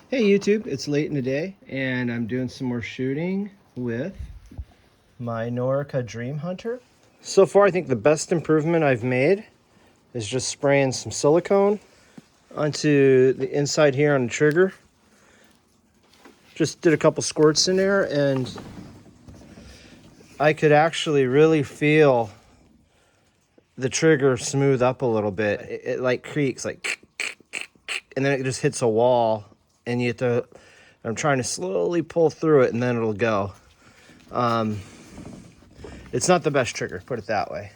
Hey YouTube, it's late in the day and I'm doing some more shooting with my Norica Dream Hunter. So far I think the best improvement I've made is just spraying some silicone onto the inside here on the trigger. Just did a couple squirts in there and I could actually really feel the trigger smooth up a little bit. It like creaks like, and then it just hits a wall and you have to, I'm trying to slowly pull through it and then it'll go. It's not the best trigger, put it that way,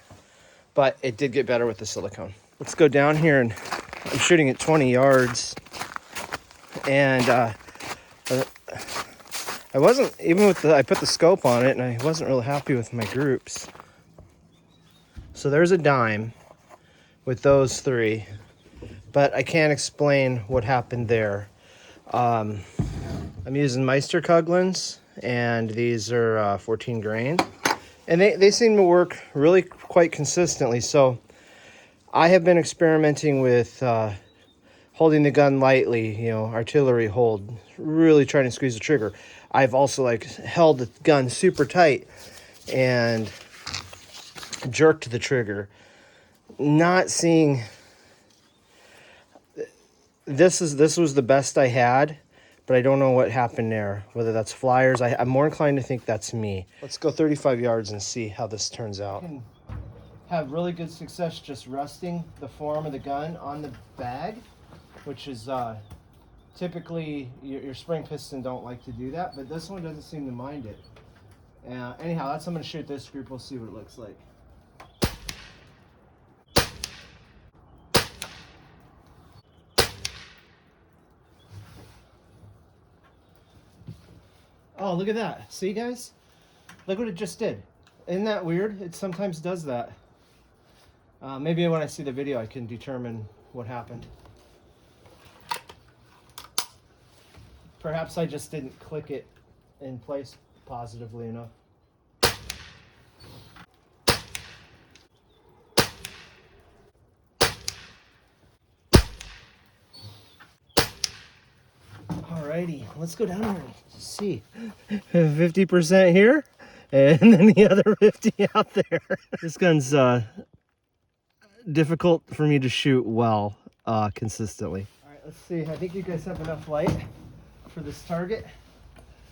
but it did get better with the silicone. Let's go down here, and I'm shooting at 20 yards, and I wasn't, even with I put the scope on it, and I wasn't really happy with my groups. So there's a dime with those three, but I can't explain what happened there. I'm using Meister Cuglins, and these are 14 grain. And they seem to work really quite consistently. So I have been experimenting with holding the gun lightly, you know, artillery hold, really trying to squeeze the trigger. I've also like held the gun super tight and jerked the trigger. Not seeing, this was the best I had, but I don't know what happened there, whether that's flyers. I'm more inclined to think that's me. Let's go 35 yards and see how this turns out. You can have really good success just resting the forearm of the gun on the bag, which is typically your spring piston don't like to do that, but this one doesn't seem to mind it. Anyhow, that's I'm going to shoot this group. We'll see what it looks like. Oh, look at that. See, guys? Look what it just did. Isn't that weird? It sometimes does that. Maybe when I see the video, I can determine what happened. Perhaps I just didn't click it in place positively enough. Alrighty, let's go down here and see. 50% here, and then the other 50 out there. This gun's difficult for me to shoot well consistently. All right, let's see. I think you guys have enough light for this target.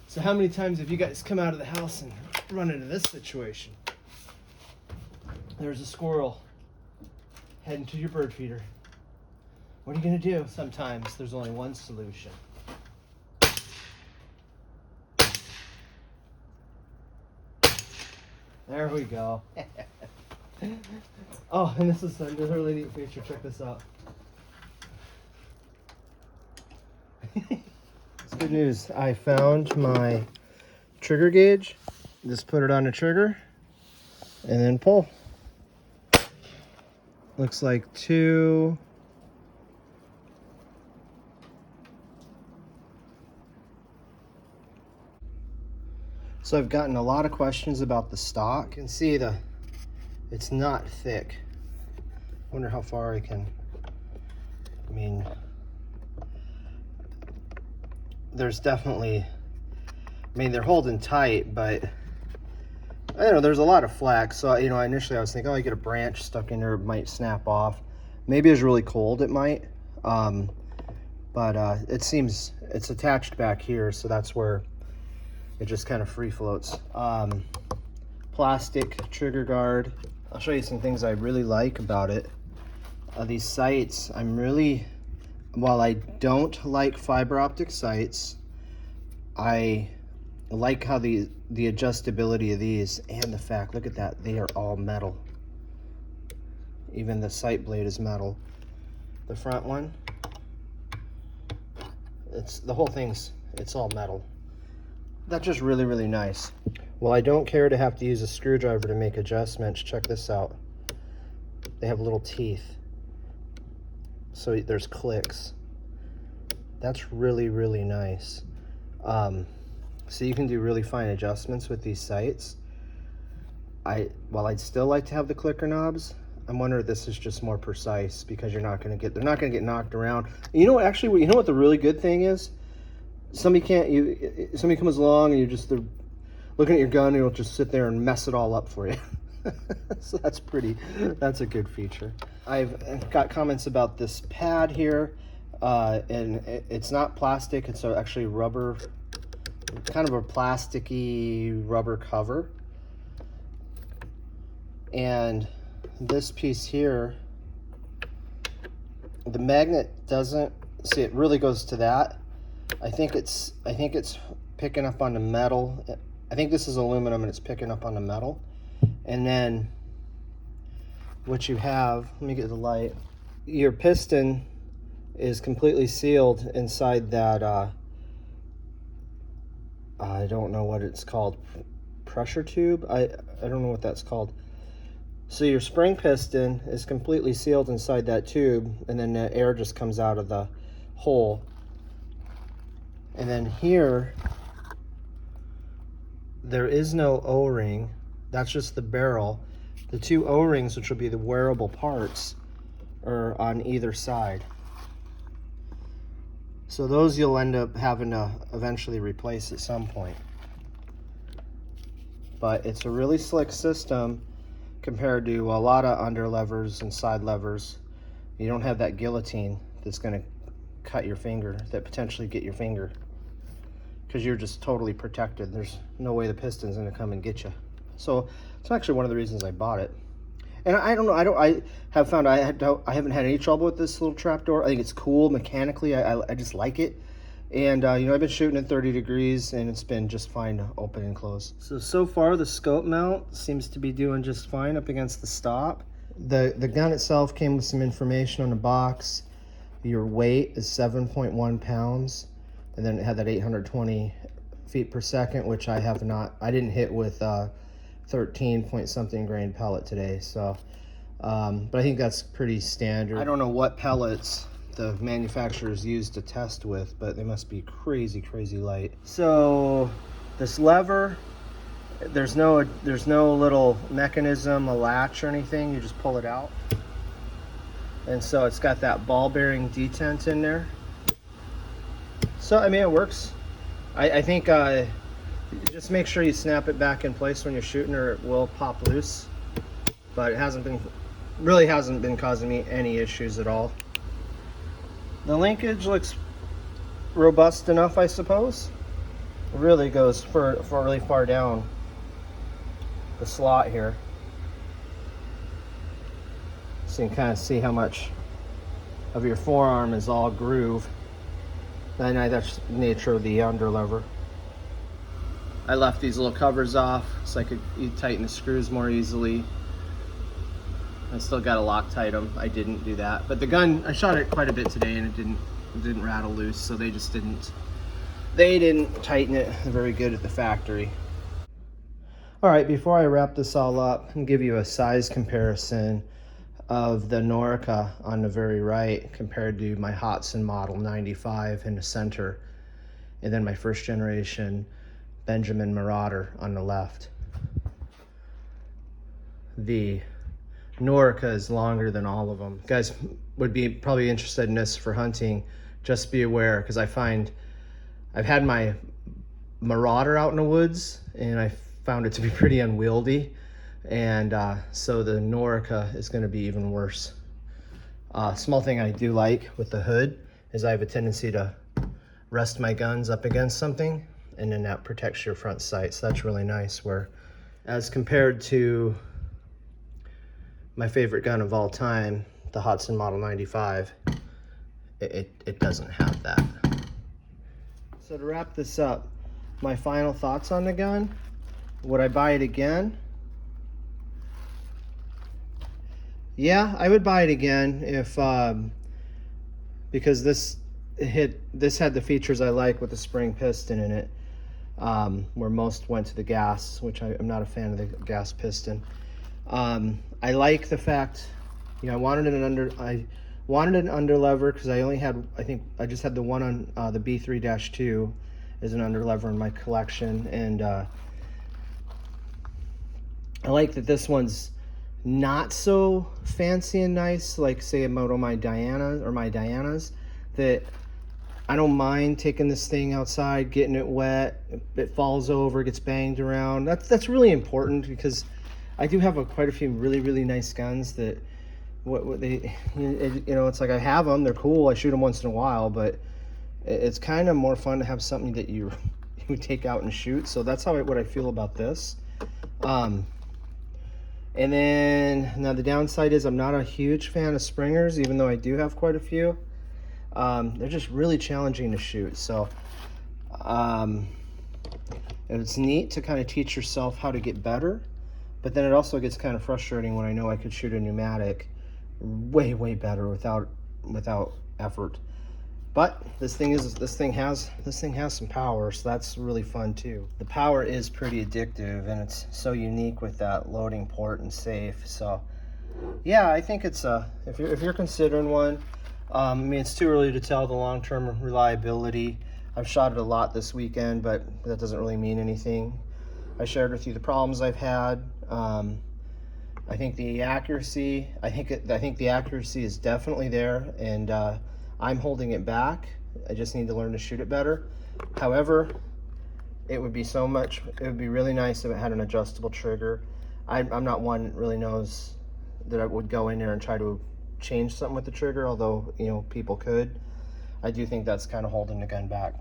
So how many times have you guys come out of the house and run into this situation? There's a squirrel heading to your bird feeder. What are you gonna do? Sometimes there's only one solution. There we go. Oh, and this is a really neat feature. Check this out. It's good news. I found my trigger gauge. Just put it on the trigger and then pull. Looks like 2. So I've gotten a lot of questions about the stock. You can see it's not thick. Wonder how far I can, I mean, there's definitely, I mean, they're holding tight, but I don't know, there's a lot of flex. So, you know, initially I was thinking, oh, I get a branch stuck in there, it might snap off. Maybe it's really cold, it might. But it seems it's attached back here, so that's where it just kind of free floats. Plastic trigger guard. I'll show you some things I really like about it. These sights, while I don't like fiber optic sights, I like how the adjustability of these, and the fact, look at that, they are all metal. Even the sight blade is metal. The front one, the whole thing's, it's all metal. That's just really, really nice. Well, I don't care to have to use a screwdriver to make adjustments. Check this out. They have little teeth. So there's clicks. That's really, really nice. So you can do really fine adjustments with these sights. While I'd still like to have the clicker knobs, I'm wondering if this is just more precise because they're not gonna get knocked around. You know, actually, you know what the really good thing is? somebody comes along and they're looking at your gun and it'll just sit there and mess it all up for you. So that's a good feature. I've got comments about this pad here, and it's not plastic, it's actually rubber, kind of a plasticky rubber cover. And this piece here, the magnet doesn't, see, it really goes to that. I think it's picking up on the metal. I think this is aluminum and it's picking up on the metal. And then what you have, let me get the light. Your piston is completely sealed inside that, I don't know what it's called, pressure tube? I don't know what that's called. So your spring piston is completely sealed inside that tube, and then the air just comes out of the hole. And then here, there is no O-ring. That's just the barrel. The two O-rings, which will be the wearable parts, are on either side. So those you'll end up having to eventually replace at some point. But it's a really slick system compared to a lot of under levers and side levers. You don't have that guillotine that's going to cut your finger, that potentially get your finger, because you're just totally protected. There's no way the piston's going to come and get you. So it's actually one of the reasons I bought it. And I don't know, I have found I haven't had any trouble with this little trapdoor. I think it's cool mechanically. I just like it. And you know, I've been shooting at 30 degrees and it's been just fine to open and close. So far the scope mount seems to be doing just fine up against the stop. The gun itself came with some information on the box. Your weight is 7.1 pounds. And then it had that 820 feet per second, which I didn't hit with 13 point something grain pellet today. So, but I think that's pretty standard. I don't know what pellets the manufacturers use to test with, but they must be crazy light. So this lever, there's no little mechanism, a latch or anything. You just pull it out. And so it's got that ball bearing detent in there. So I mean, it works. I think just make sure you snap it back in place when you're shooting or it will pop loose. But it really hasn't been causing me any issues at all. The linkage looks robust enough, I suppose. It really goes for really far down the slot here. So you can kind of see how much of your forearm is all groove. And that's the nature of the underlever. I left these little covers off so I could tighten the screws more easily. I still got to Loctite them. I didn't do that, but the gun, I shot it quite a bit today and it didn't rattle loose, so they didn't tighten it very good at the factory. All right, before I wrap this all up and give you a size comparison of the Norica on the very right compared to my Hudson Model 95 in the center, and then my first generation Benjamin Marauder on the left. The Norica is longer than all of them. You guys would be probably interested in this for hunting. Just be aware, because I've had my Marauder out in the woods and I found it to be pretty unwieldy, and so the Norica is going to be even worse. Small thing I do like with the hood is I have a tendency to rest my guns up against something, and then that protects your front sight. So that's really nice, where as compared to my favorite gun of all time, the Hudson Model 95, it doesn't have that. So to wrap this up, my final thoughts on the gun. Would I buy it again? Yeah, I would buy it again if because this had the features I like with the spring piston in it, where most went to the gas, which I'm not a fan of the gas piston. I like the fact, you know, I wanted an underlever because I only had, I think I just had the one on the B3-2 as an underlever in my collection, and I like that this one's not so fancy and nice, like say a Moto my Dianas, that I don't mind taking this thing outside, getting it wet. It falls over, gets banged around. That's really important because I do have quite a few really nice guns that what they, you know, it's like I have them, they're cool, I shoot them once in a while, but it's kind of more fun to have something that you take out and shoot. So that's what I feel about this. And then now the downside is I'm not a huge fan of springers, even though I do have quite a few. They're just really challenging to shoot. So it's neat to kind of teach yourself how to get better, but then it also gets kind of frustrating when I know I could shoot a pneumatic way better without effort. But this thing has some power, so that's really fun too. The power is pretty addictive, and it's so unique with that loading port and safe. So yeah, I think it's if you're considering one, I mean, it's too early to tell the long-term reliability. I've shot it a lot this weekend, but that doesn't really mean anything. I shared with you the problems I've had. I think the accuracy, I think the accuracy is definitely there, and I'm holding it back. I just need to learn to shoot it better. However, it would be really nice if it had an adjustable trigger. I'm not one that really knows that I would go in there and try to change something with the trigger, although, you know, people could. I do think that's kind of holding the gun back.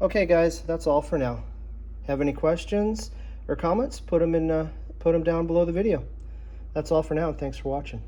Okay guys, that's all for now. Have any questions or comments, put them down below the video. That's all for now, and thanks for watching.